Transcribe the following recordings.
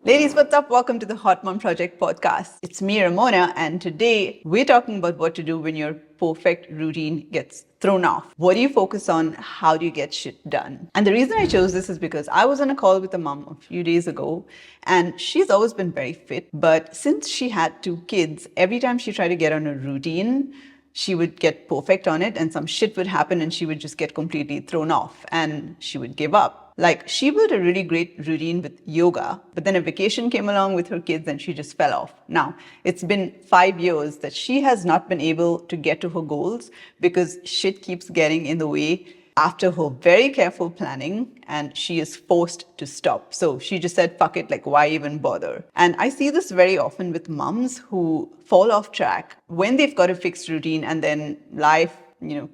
Ladies, what's up? Welcome to the Hot Mom Project podcast. It's me, Ramona, and today we're talking about what to do when your perfect routine gets thrown off. What do you focus on? How do you get shit done? And the reason I chose this is because I was on a call with a mom a few days ago, and she's always been very fit. But since she had two kids, every time she tried to get on a routine, she would get perfect on it and some shit would happen and she would just get completely thrown off and she would give up. Like, she built a really great routine with yoga, but then a vacation came along with her kids and she just fell off. Now, it's been 5 years that she has not been able to get to her goals because shit keeps getting in the way after her very careful planning, and she is forced to stop. So she just said, fuck it, like, why even bother? And I see this very often with moms who fall off track when they've got a fixed routine and then life,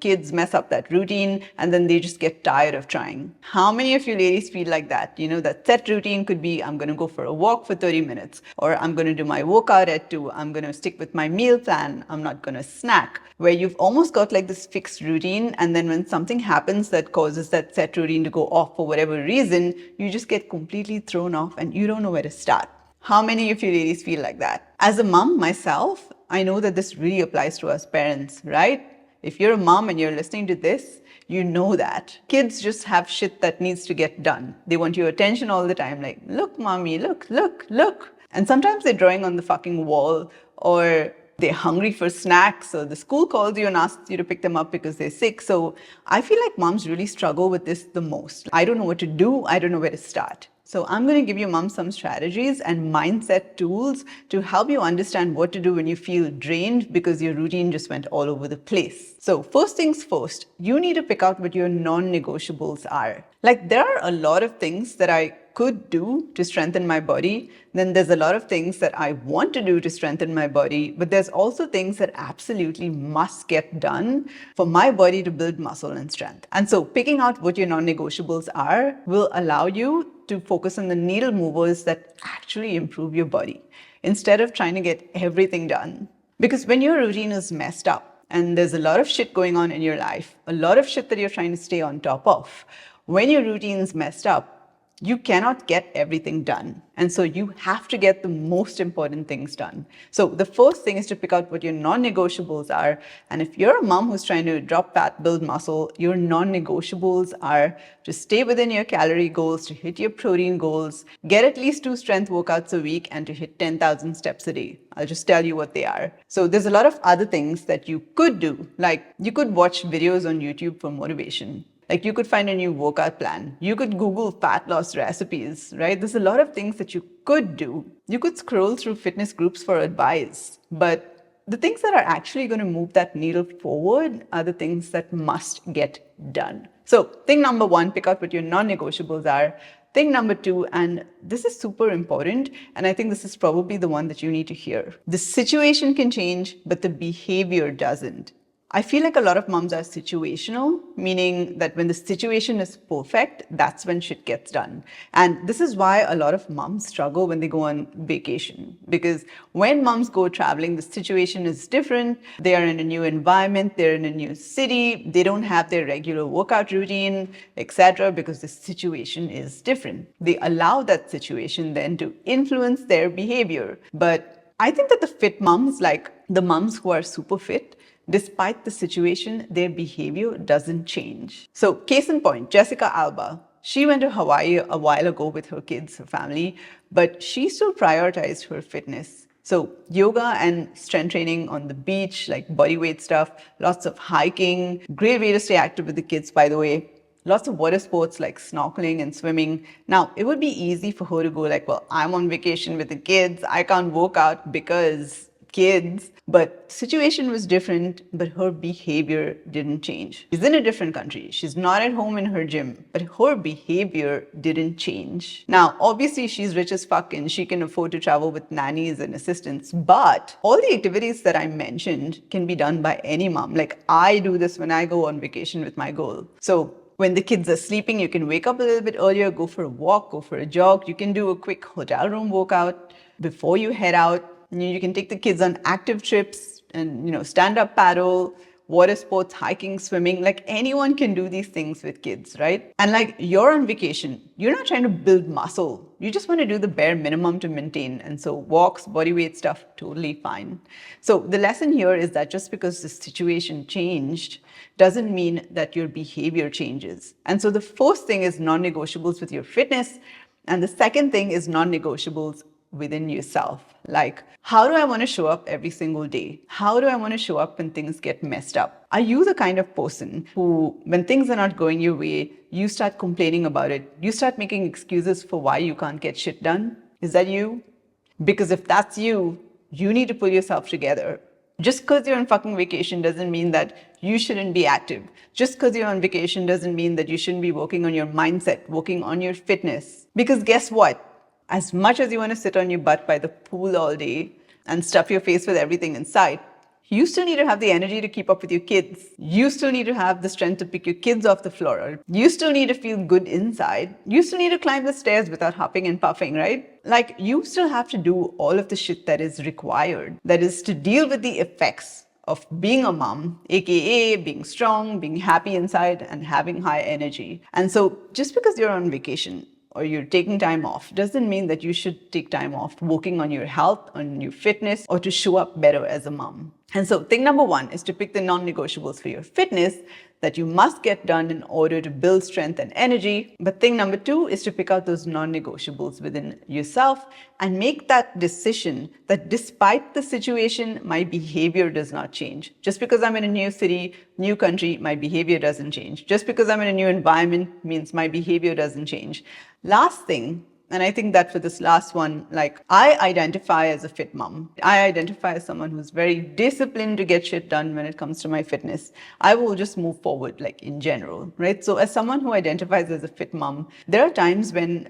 kids mess up that routine and then they just get tired of trying. How many of you ladies feel like that? That set routine could be, I'm going to go for a walk for 30 minutes, or I'm going to do my workout at 2, I'm going to stick with my meal plan, I'm not going to snack, where you've almost got like this fixed routine. And then when something happens that causes that set routine to go off for whatever reason, you just get completely thrown off and you don't know where to start. How many of you ladies feel like that? As a mom myself, I know that this really applies to us parents, right? If you're a mom and you're listening to this, you know that. Kids just have shit that needs to get done. They want your attention all the time, like, look, mommy, look, look, look. And sometimes they're drawing on the fucking wall, or they're hungry for snacks, or the school calls you and asks you to pick them up because they're sick. So I feel like moms really struggle with this the most. I don't know what to do. I don't know where to start. So I'm going to give you mom some strategies and mindset tools to help you understand what to do when you feel drained because your routine just went all over the place. So first things first, you need to pick out what your non-negotiables are. Like, there are a lot of things that I could do to strengthen my body. Then there's a lot of things that I want to do to strengthen my body, but there's also things that absolutely must get done for my body to build muscle and strength. And so picking out what your non-negotiables are will allow you to focus on the needle movers that actually improve your body instead of trying to get everything done. Because when your routine is messed up and there's a lot of shit going on in your life, a lot of shit that you're trying to stay on top of, when your routine's messed up, you cannot get everything done. And so you have to get the most important things done. So the first thing is to pick out what your non-negotiables are. And if you're a mom who's trying to drop fat, build muscle, your non-negotiables are to stay within your calorie goals, to hit your protein goals, get at least 2 strength workouts a week, and to hit 10,000 steps a day. I'll just tell you what they are. So there's a lot of other things that you could do. Like, you could watch videos on YouTube for motivation. Like, you could find a new workout plan. You could Google fat loss recipes, right? There's a lot of things that you could do. You could scroll through fitness groups for advice. But the things that are actually going to move that needle forward are the things that must get done. So thing number 1, pick out what your non-negotiables are. Thing number 2, and this is super important, and I think this is probably the one that you need to hear. The situation can change, but the behavior doesn't. I feel like a lot of moms are situational, meaning that when the situation is perfect, that's when shit gets done. And this is why a lot of moms struggle when they go on vacation. Because when moms go traveling, the situation is different. They are in a new environment, they're in a new city, they don't have their regular workout routine, etc., because the situation is different. They allow that situation then to influence their behavior. But I think that the fit moms, like the moms who are super fit, despite the situation, their behavior doesn't change. So, case in point, Jessica Alba. She went to Hawaii a while ago with her kids, her family, but she still prioritized her fitness. So, yoga and strength training on the beach, like bodyweight stuff, lots of hiking, great way to stay active with the kids, by the way. Lots of water sports like snorkeling and swimming. Now, it would be easy for her to go like, well, I'm on vacation with the kids, I can't work out because kids. But situation was different, but her behavior didn't change. She's in a different country. She's not at home in her gym, but her behavior didn't change. Now, obviously, she's rich as fuck and she can afford to travel with nannies and assistants, but all the activities that I mentioned can be done by any mom. Like, I do this when I go on vacation with my girl. So when the kids are sleeping, you can wake up a little bit earlier, go for a walk, go for a jog. You can do a quick hotel room workout before you head out. You can take the kids on active trips and, stand-up paddle, water sports, hiking, swimming. Like anyone can do these things with kids, right? And like you're on vacation, you're not trying to build muscle. You just want to do the bare minimum to maintain. And so walks, body weight stuff, totally fine. So the lesson here is that just because the situation changed doesn't mean that your behavior changes. And so the first thing is non-negotiables with your fitness. And the second thing is non-negotiables within yourself. Like, how do I want to show up every single day? How do I want to show up when things get messed up? Are you the kind of person who, when things are not going your way, you start complaining about it? You start making excuses for why you can't get shit done? Is that you? Because if that's you, you need to pull yourself together. Just because you're on fucking vacation doesn't mean that you shouldn't be active. Just because you're on vacation doesn't mean that you shouldn't be working on your mindset, working on your fitness. Because guess what? As much as you want to sit on your butt by the pool all day and stuff your face with everything inside, you still need to have the energy to keep up with your kids. You still need to have the strength to pick your kids off the floor. You still need to feel good inside. You still need to climb the stairs without huffing and puffing, right? Like you still have to do all of the shit that is required. That is to deal with the effects of being a mom, aka being strong, being happy inside, and having high energy. And so just because you're on vacation or you're taking time off doesn't mean that you should take time off working on your health, on your fitness, or to show up better as a mom. And so thing number one is to pick the non-negotiables for your fitness that you must get done in order to build strength and energy. But thing number two is to pick out those non-negotiables within yourself and make that decision that despite the situation, my behavior does not change. Just because I'm in a new city, new country, my behavior doesn't change. Just because I'm in a new environment means my behavior doesn't change. Last thing, and I think that for this last one, like I identify as a fit mom. I identify as someone who's very disciplined to get shit done when it comes to my fitness. I will just move forward, like in general, right? So as someone who identifies as a fit mom, there are times when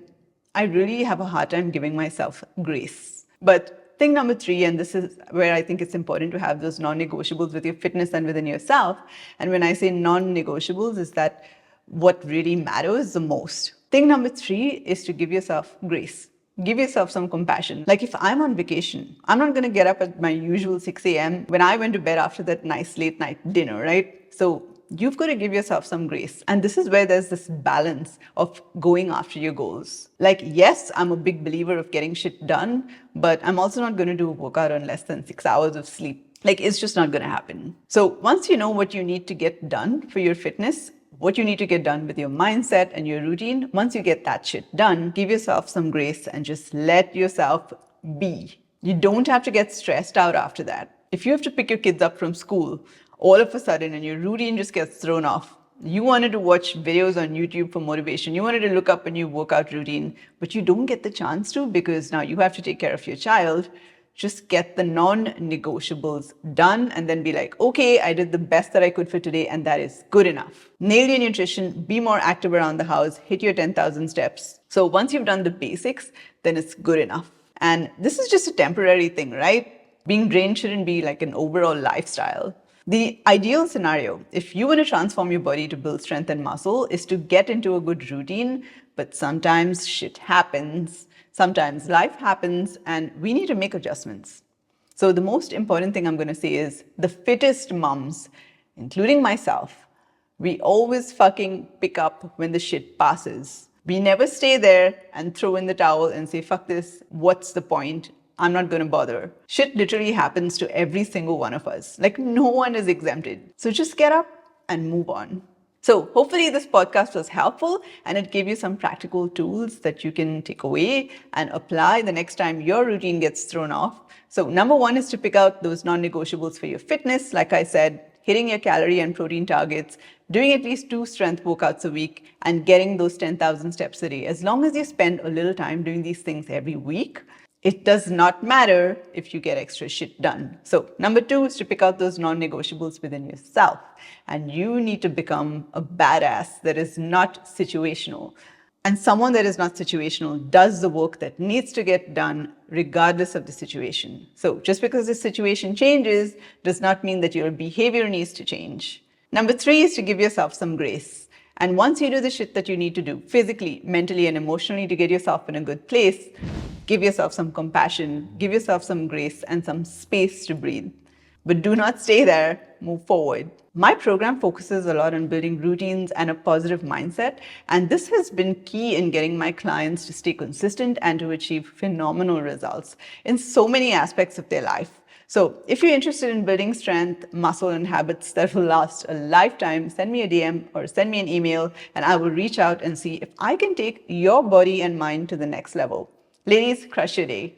I really have a hard time giving myself grace. But thing number three, and this is where I think it's important to have those non-negotiables with your fitness and within yourself. And when I say non-negotiables, is that what really matters the most. Thing number three is to give yourself grace. Give yourself some compassion. Like if I'm on vacation, I'm not going to get up at my usual 6 a.m. when I went to bed after that nice late night dinner, right? So you've got to give yourself some grace. And this is where there's this balance of going after your goals. Like, yes, I'm a big believer of getting shit done, but I'm also not going to do a workout on less than 6 hours of sleep. Like, it's just not going to happen. So once you know what you need to get done for your fitness, what you need to get done with your mindset and your routine, once you get that shit done, give yourself some grace and just let yourself be. You don't have to get stressed out after that. If you have to pick your kids up from school all of a sudden and your routine just gets thrown off, you wanted to watch videos on YouTube for motivation, you wanted to look up a new workout routine, but you don't get the chance to because now you have to take care of your child, just get the non-negotiables done and then be like, okay, I did the best that I could for today and that is good enough. Nail your nutrition, be more active around the house, hit your 10,000 steps. So once you've done the basics, then it's good enough. And this is just a temporary thing, right? Being drained shouldn't be like an overall lifestyle. The ideal scenario, if you want to transform your body to build strength and muscle, is to get into a good routine, but sometimes shit happens. Sometimes life happens and we need to make adjustments. So the most important thing I'm going to say is the fittest moms, including myself, we always fucking pick up when the shit passes. We never stay there and throw in the towel and say, fuck this, what's the point? I'm not going to bother. Shit literally happens to every single one of us. Like no one is exempted. So just get up and move on. So hopefully this podcast was helpful and it gave you some practical tools that you can take away and apply the next time your routine gets thrown off. So number one is to pick out those non-negotiables for your fitness. Like I said, hitting your calorie and protein targets, doing at least 2 strength workouts a week, and getting those 10,000 steps a day. As long as you spend a little time doing these things every week, it does not matter if you get extra shit done. So number 2 is to pick out those non-negotiables within yourself. And you need to become a badass that is not situational. And someone that is not situational does the work that needs to get done regardless of the situation. So just because the situation changes does not mean that your behavior needs to change. Number 3 is to give yourself some grace. And once you do the shit that you need to do physically, mentally, and emotionally to get yourself in a good place, give yourself some compassion, give yourself some grace and some space to breathe. But do not stay there, move forward. My program focuses a lot on building routines and a positive mindset, and this has been key in getting my clients to stay consistent and to achieve phenomenal results in so many aspects of their life. So, if you're interested in building strength, muscle, and habits that will last a lifetime, send me a DM or send me an email, and I will reach out and see if I can take your body and mind to the next level. Ladies, crush your day.